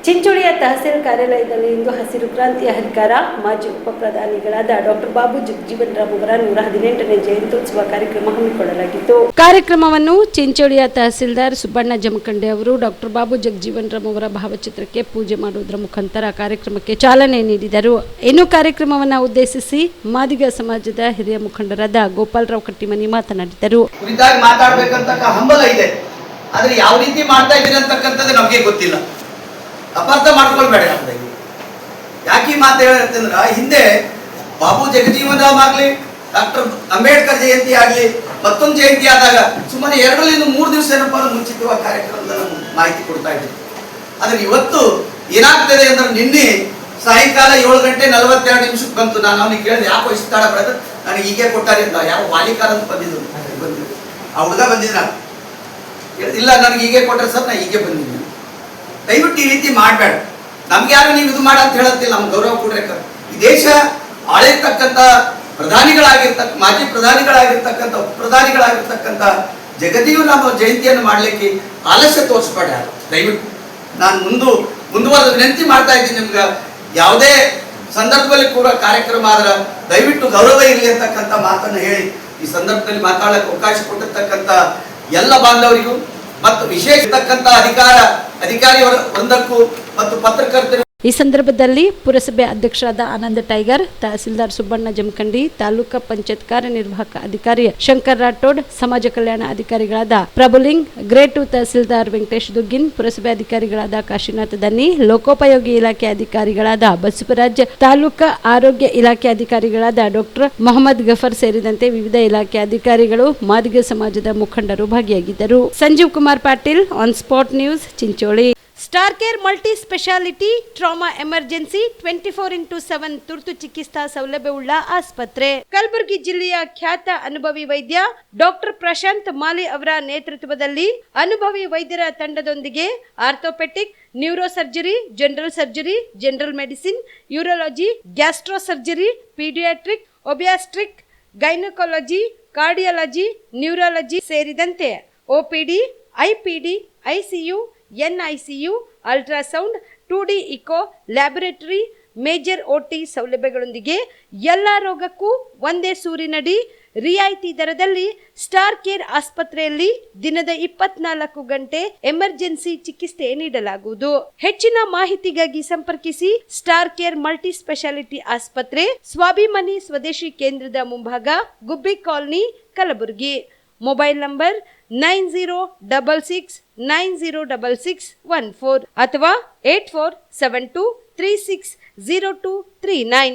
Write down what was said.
ಚಿಂಚೋಳಿಯ ತಹಸೀಲ್ ಕಾರ್ಯಾಲಯದಲ್ಲಿ ಇಂದು ಹಸಿರು ಕ್ರಾಂತಿಯ ಹರಿಕಾರ ಮಾಜಿ ಉಪ ಪ್ರಧಾನಿಗಳಾದ ಡಾಕ್ಟರ್ ಬಾಬು ಜಗಜೀವನ್ ರಾಮ್ ಅವರ 118ನೇ ಜಯಂತ್ಯೋತ್ಸವ ಕಾರ್ಯಕ್ರಮ ಹಮ್ಮಿಕೊಳ್ಳಲಾಗಿತ್ತು. ಕಾರ್ಯಕ್ರಮವನ್ನು ಚಿಂಚೋಳಿಯ ತಹಸೀಲ್ದಾರ್ ಸುಬ್ಬಣ್ಣ ಜಮಖಂಡೆ ಅವರು ಡಾಕ್ಟರ್ ಬಾಬು ಜಗಜೀವನ್ ರಾಮ್ ಅವರ ಭಾವಚಿತ್ರಕ್ಕೆ ಪೂಜೆ ಮಾಡುವುದರ ಮುಖಾಂತರ ಕಾರ್ಯಕ್ರಮಕ್ಕೆ ಚಾಲನೆ ನೀಡಿದರು. ಇನ್ನು ಕಾರ್ಯಕ್ರಮವನ್ನು ಉದ್ದೇಶಿಸಿ ಮಾದಿಗ ಸಮಾಜದ ಹಿರಿಯ ಮುಖಂಡರಾದ ಗೋಪಾಲರಾವ್ ಕಟ್ಟಿಮನಿ ಮಾತನಾಡಿದರು. ಹಂಬಲ ಇದೆ, ಆದ್ರೆ ಯಾವ ರೀತಿ ಮಾಡ್ತಾ ಇದ್ದೀರಿ ಅಂತಕ್ಕಂಥದ್ದು ನಮಗೆ ಗೊತ್ತಿಲ್ಲ. ಅಪಾರ್ಥ ಮಾಡ್ಕೊಳ್ಬೇಡ. ಯಾಕೆ ಈ ಮಾತು ಹೇಳ್ತಂದ್ರ, ಹಿಂದೆ ಬಾಬು ಜಗಜೀವನ್ ರಾಮ್ ಆಗ್ಲಿ, ಡಾಕ್ಟರ್ ಅಂಬೇಡ್ಕರ್ ಜಯಂತಿ ಆಗ್ಲಿ, ಮತ್ತೊಂದು ಜಯಂತಿ ಆದಾಗ ಸುಮಾರು 2-3 ದಿವಸ ಮುಂಚಿತವಾಗಿ ಕಾರ್ಯಕ್ರಮದ ಮಾಹಿತಿ ಕೊಡ್ತಾ ಇದ್ವಿ. ಆದ್ರೆ ಇವತ್ತು ಏನಾಗ್ತದೆ ಅಂದ್ರೆ, ನಿನ್ನೆ ಸಾಯಂಕಾಲ 7:42 ಬಂತು. ನಾನು ಅವನಿಗೆ ಕೇಳಿದೆ, ಯಾಕೋ ಇಷ್ಟು ತಡ ಬರೋದು, ನನಗೆ ಹೀಗೆ ಕೊಟ್ಟಾರೆ ಅಂತ. ಯಾವ ವಾಲಿಕಾರ ಅಂತ ಬಂದಿದ್ದು, ಆ ಹುಡುಗ ಬಂದಿದ್ದ. ಇಲ್ಲ, ನನಗೆ ಹೀಗೆ ಕೊಟ್ಟರೆ ಸರ್, ನಾ ಹೀಗೆ ಬಂದಿದ್ದೀನಿ. ದಯವಿಟ್ಟು ಈ ರೀತಿ ಮಾಡಬೇಡ. ನಮ್ಗೆ ಯಾರು ನೀವು ಇದು ಮಾಡ ಅಂತ ಹೇಳತ್ತಿಲ್ಲ, ನಮ್ಗೆ ಗೌರವ ಕೊಡ್ಬೇಕ. ಈ ದೇಶ ಆಳಿರ್ತಕ್ಕಂಥ ಮಾಜಿ ಪ್ರಧಾನಿಗಳಾಗಿರ್ತಕ್ಕಂಥ ಉಪ ಪ್ರಧಾನಿಗಳಾಗಿರ್ತಕ್ಕಂಥ ಜಗಜೀವನ್ ರಾಮ್ ಅವರ ಜಯಂತಿಯನ್ನು ಮಾಡಲಿಕ್ಕೆ ಆಲಸ್ಯ ತೋರಿಸ್ಬೇಡ. ದಯವಿಟ್ಟು ನಾನು ಮುಂದುವರೆದ ವಿನಂತಿ ಮಾಡ್ತಾ ಇದ್ದೀನಿ ನಿಮ್ಗೆ, ಯಾವುದೇ ಸಂದರ್ಭದಲ್ಲಿ ಕೂಡ ಕಾರ್ಯಕ್ರಮ ಆದ್ರೆ ದಯವಿಟ್ಟು ಗೌರವ ಇರಲಿ ಅಂತಕ್ಕಂಥ ಮಾತನ್ನು ಹೇಳಿ ಈ ಸಂದರ್ಭದಲ್ಲಿ ಮಾತಾಡಕ್ಕೆ ಅವಕಾಶ ಕೊಟ್ಟಿರ್ತಕ್ಕಂಥ ಎಲ್ಲ ಬಾಂಧವರಿಗೂ ಮತ್ತು ವಿಶೇಷ ಇರ್ತಕ್ಕಂಥ ಅಧಿಕಾರಿ ವೃಂದಕ್ಕೂ ಮತ್ತು ಪತ್ರಕರ್ತರು. ಈ ಸಂದರ್ಭದಲ್ಲಿ ಪುರಸಭೆ ಅಧ್ಯಕ್ಷರಾದ ಆನಂದ ಟೈಗರ್, ತಹಸೀಲ್ದಾರ್ ಸುಬ್ಬಣ್ಣ ಜಮಖಂಡಿ, ತಾಲೂಕಾ ಪಂಚಾಯತ್ ಕಾರ್ಯನಿರ್ವಾಹಕ ಅಧಿಕಾರಿ ಶಂಕರ್ ರಾಠೋಡ್, ಸಮಾಜ ಕಲ್ಯಾಣ ಅಧಿಕಾರಿಗಳಾದ ಪ್ರಭುಲಿಂಗ್, ಗ್ರೇಟ್ 2 ತಹಸೀಲ್ದಾರ್ ವೆಂಕಟೇಶ್ ದುಗ್ಗಿನ್, ಪುರಸಭೆ ಅಧಿಕಾರಿಗಳಾದ ಕಾಶಿನಾಥ್ ದನ್ನಿ, ಲೋಕೋಪಯೋಗಿ ಇಲಾಖೆ ಅಧಿಕಾರಿಗಳಾದ ಬಸವರಾಜ್, ತಾಲೂಕಾ ಆರೋಗ್ಯ ಇಲಾಖೆ ಅಧಿಕಾರಿಗಳಾದ ಡಾಕ್ಟರ್ ಮೊಹಮ್ಮದ್ ಗಫರ್ ಸೇರಿದಂತೆ ವಿವಿಧ ಇಲಾಖೆ ಅಧಿಕಾರಿಗಳು, ಮಾದಿಗ ಸಮಾಜದ ಮುಖಂಡರು ಭಾಗಿಯಾಗಿದ್ದರು. Sanjeev Kumar Patil, on spot news, Chincholi. Star care multi speciality trauma emergency 24x7 ತುರ್ತು ಚಿಕಿತ್ಸಾ ಸೌಲಭ್ಯವುಳ್ಳ ಆಸ್ಪತ್ರೆ. ಕಲಬುರಗಿ ಜಿಲ್ಲೆಯ ಖ್ಯಾತ ಅನುಭವಿ ವೈದ್ಯ ಡಾಕ್ಟರ್ ಪ್ರಶಾಂತ್ ಮಾಲಿ ಅವರ ನೇತೃತ್ವದಲ್ಲಿ ಅನುಭವಿ ವೈದ್ಯರ ತಂಡದೊಂದಿಗೆ orthopedic, neuro surgery, general surgery, general medicine, urology, gastro surgery, pediatric, obstetric, gynaecology, cardiology, neurology ಸೇರಿದಂತೆ OPD, IPD, ICU, NICU, ultrasound, 2D echo, laboratory, major OT ಸೌಲಭ್ಯಗಳೊಂದಿಗೆ ಎಲ್ಲ ರೋಗಕ್ಕೂ ಒಂದೇ ಸೂರಿನಡಿ ರಿಯಾಯಿತಿ ದರದಲ್ಲಿ ಸ್ಟಾರ್ ಕೇರ್ ಆಸ್ಪತ್ರೆಯಲ್ಲಿ ದಿನದ 24 ಗಂಟೆ ಎಮರ್ಜೆನ್ಸಿ ಚಿಕಿತ್ಸೆ ನೀಡಲಾಗುವುದು. ಹೆಚ್ಚಿನ ಮಾಹಿತಿಗಾಗಿ ಸಂಪರ್ಕಿಸಿ ಸ್ಟಾರ್ ಕೇರ್ ಮಲ್ಟಿ ಸ್ಪೆಷಾಲಿಟಿ ಆಸ್ಪತ್ರೆ, ಸ್ವಾಭಿಮಾನಿ ಸ್ವದೇಶಿ ಕೇಂದ್ರದ ಮುಂಭಾಗ, ಗುಬ್ಬಿ ಕಾಲನಿ, ಕಲಬುರಗಿ. ಮೊಬೈಲ್ ನಂಬರ್ 9066906614 ಅಥವಾ 8472360239.